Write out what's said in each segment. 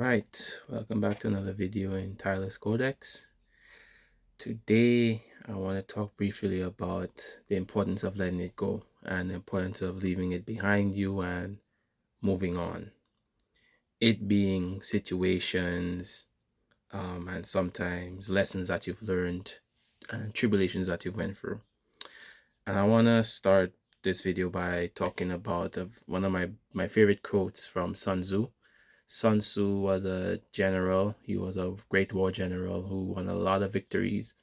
Alright, welcome back to another video in Tireless Codex. Today I want to talk briefly about the importance of letting it go and the importance of leaving it behind you and moving on. It being situations and sometimes lessons that you've learned and tribulations that you've went through. And I want to start this video by talking about one of my favorite quotes from Sun Tzu. Sun Tzu was a general. He was a great war general who won a lot of victories.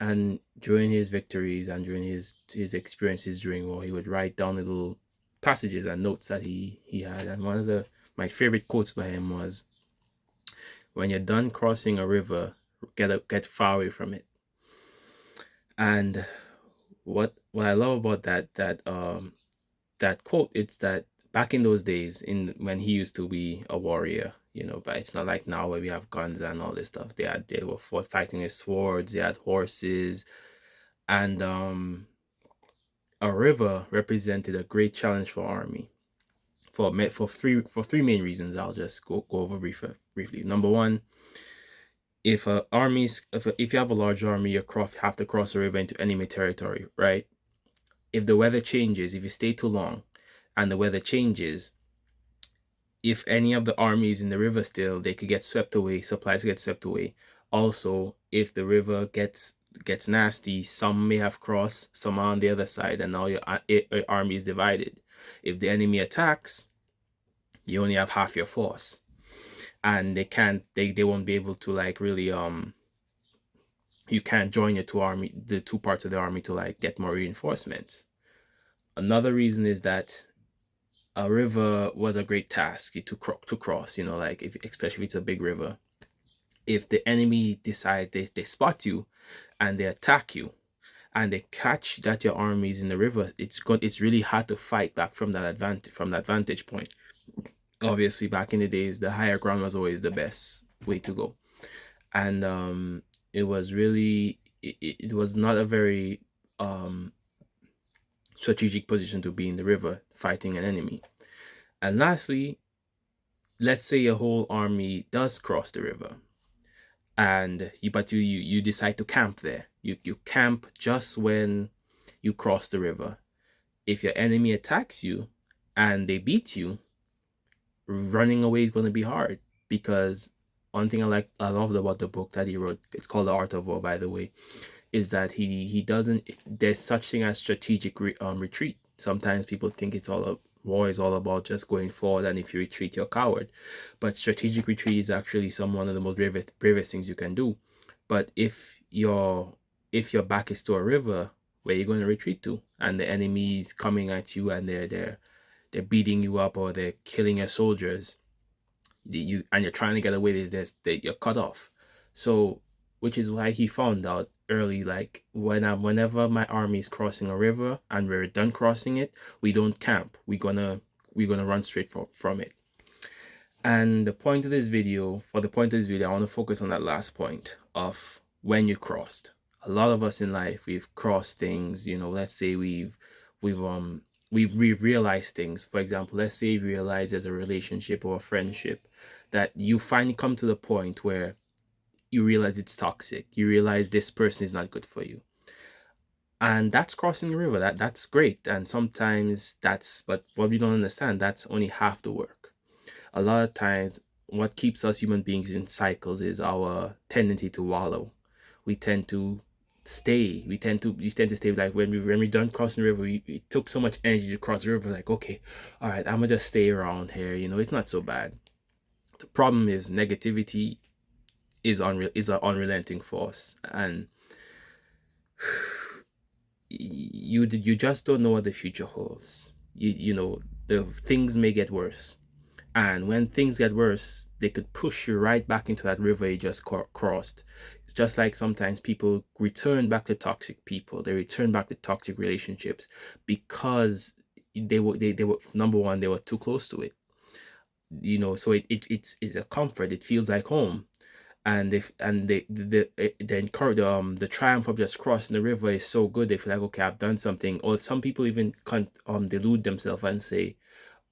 And during his victories and during his experiences during war, he would write down little passages and notes that he had. And one of my favorite quotes by him was, "When you're done crossing a river, get far away from it." And what I love about that quote, it's that back in those days, when he used to be a warrior, but it's not like now where we have guns and all this stuff. They were fighting with swords, they had horses, and a river represented a great challenge for army for three main reasons. I'll just go over briefly. Number one, if you have a large army, you have to cross a river into enemy territory, right? If the weather changes, if you stay too long and the weather changes, if any of the armies in the river still, they could get swept away, supplies get swept away. Also, if the river gets nasty, some may have crossed, some are on the other side, and now your army is divided. If the enemy attacks, you only have half your force, and they won't be able to really you can't join the two parts of the army to get more reinforcements. Another reason is that a river was a great task to cross, especially if it's a big river. If the enemy decide they spot you and they attack you and they catch that your army is in the river, it's really hard to fight back from that vantage point. Obviously, back in the days, the higher ground was always the best way to go. And it was really it was not a very strategic position to be in the river fighting an enemy. And lastly, let's say a whole army does cross the river, and you decide to camp there. You camp just when you cross the river. If your enemy attacks you and they beat you, running away is going to be hard, because one thing I loved about the book that he wrote, it's called The Art of War, by the way, is that he doesn't, there's such thing as strategic retreat. Sometimes people think war is all about just going forward, and if you retreat, you're a coward. But strategic retreat is actually one of the most bravest things you can do. But if your back is to a river, where you're going to retreat to, and the enemy is coming at you and they're beating you up or they're killing your soldiers, and you're trying to get away, you're cut off. So, which is why he found out early, whenever my army is crossing a river and we're done crossing it, we don't camp. We're gonna run straight from it. And the point of this video, I want to focus on that last point of when you crossed. A lot of us in life, we've crossed things. Let's say we've realized things. For example, let's say you realize there's a relationship or a friendship that you finally come to the point where you realize it's toxic. You realize this person is not good for you. And that's crossing the river. That's great. And sometimes but what we don't understand, that's only half the work. A lot of times, what keeps us human beings in cycles is our tendency to wallow. We tend to stay. We tend to stay, like when we're done crossing the river, it took so much energy to cross the river, okay, all right, I'm gonna just stay around here. It's not so bad. The problem is negativity is an unrelenting force, and you just don't know what the future holds. The things may get worse, and when things get worse, they could push you right back into that river you just crossed. It's just like sometimes people return back to toxic people. They return back to toxic relationships because they were number one, they were too close to it. So it's a comfort. It feels like home. And the triumph of just crossing the river is so good. They feel like, okay, I've done something. Or some people even delude themselves and say,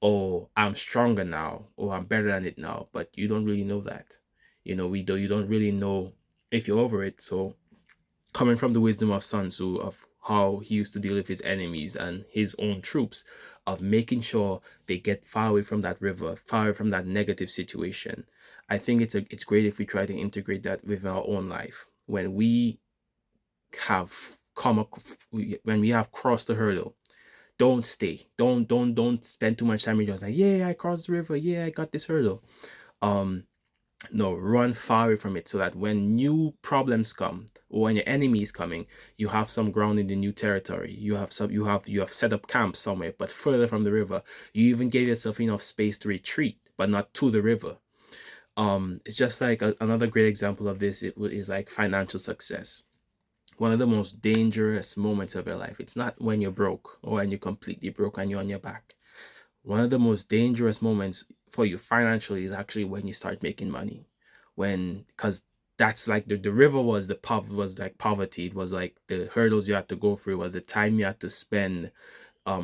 oh, I'm stronger now, or I'm better than it now, but you don't really know that. You don't really know if you're over it. So coming from the wisdom of Sun Tzu, of how he used to deal with his enemies and his own troops, of making sure they get far away from that river, far away from that negative situation. I think it's great if we try to integrate that with our own life. When we have when we have crossed the hurdle, don't stay. Don't spend too much time in just like, yeah, I crossed the river, yeah, I got this hurdle. Um, no, run far away from it so that when new problems come or when your enemy is coming, you have some ground in the new territory. You have set up camp somewhere, but further from the river. You even gave yourself enough space to retreat, but not to the river. It's just like another great example of this. Is like financial success. One of the most dangerous moments of your life. It's not when you're broke or when you're completely broke and you're on your back. One of the most dangerous moments for you financially is actually when you start making money. Because that's like the river was was like poverty. It was like the hurdles you had to go through. It was the time you had to spend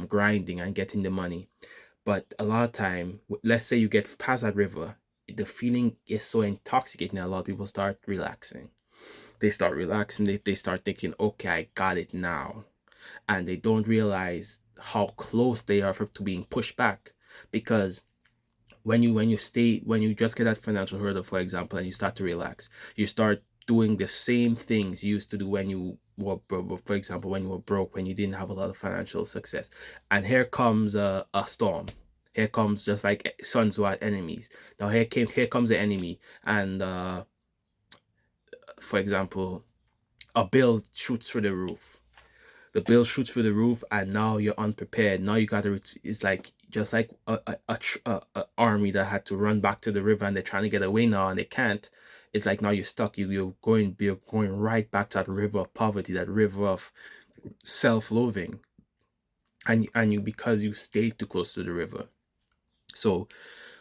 grinding and getting the money. But a lot of time, let's say you get past that river, the feeling is so intoxicating that a lot of people start relaxing. They start relaxing, they start thinking, okay, I got it now. And they don't realize how close they are to being pushed back. Because when you just get that financial hurdle, for example, and you start to relax, you start doing the same things you used to do when you were, for example, when you were broke, when you didn't have a lot of financial success. And here comes a storm. Here comes, just like Sun Tzu had enemies. Now here comes the enemy, and for example, a bill shoots through the roof. The bill shoots through the roof, and now you're unprepared. Now you gotta, it's like just like a army that had to run back to the river, and they're trying to get away now and they can't. It's like now you're stuck. You're going right back to that river of poverty, that river of self-loathing, and you, because you stayed too close to the river. So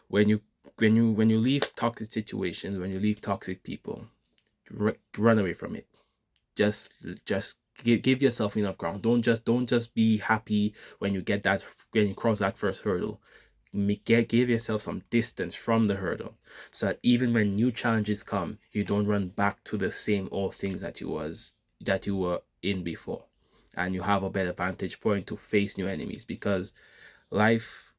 when you when you leave toxic situations, when you leave toxic people, run away from it. Just give yourself enough ground. Don't just be happy when you get that, when you cross that first hurdle. Give yourself some distance from the hurdle, so that even when new challenges come, you don't run back to the same old things that you were in before, and you have a better vantage point to face new enemies. Because life,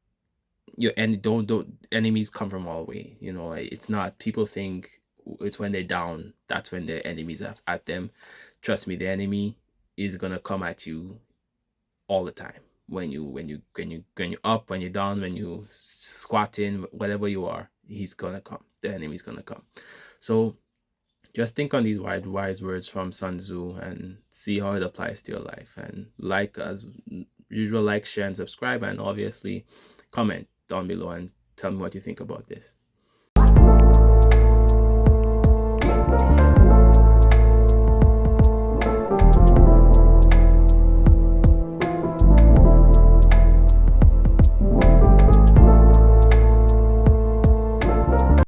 your and don't enemies come from all the way. It's not, people think it's when they're down, that's when the enemies are at them. Trust me, the enemy is gonna come at you all the time. When you up, when you're down, when you squatting, whatever you are, he's gonna come. The enemy's gonna come. So just think on these wise words from Sun Tzu and see how it applies to your life. And like as usual, like, share, and subscribe, and obviously comment down below and tell me what you think about this.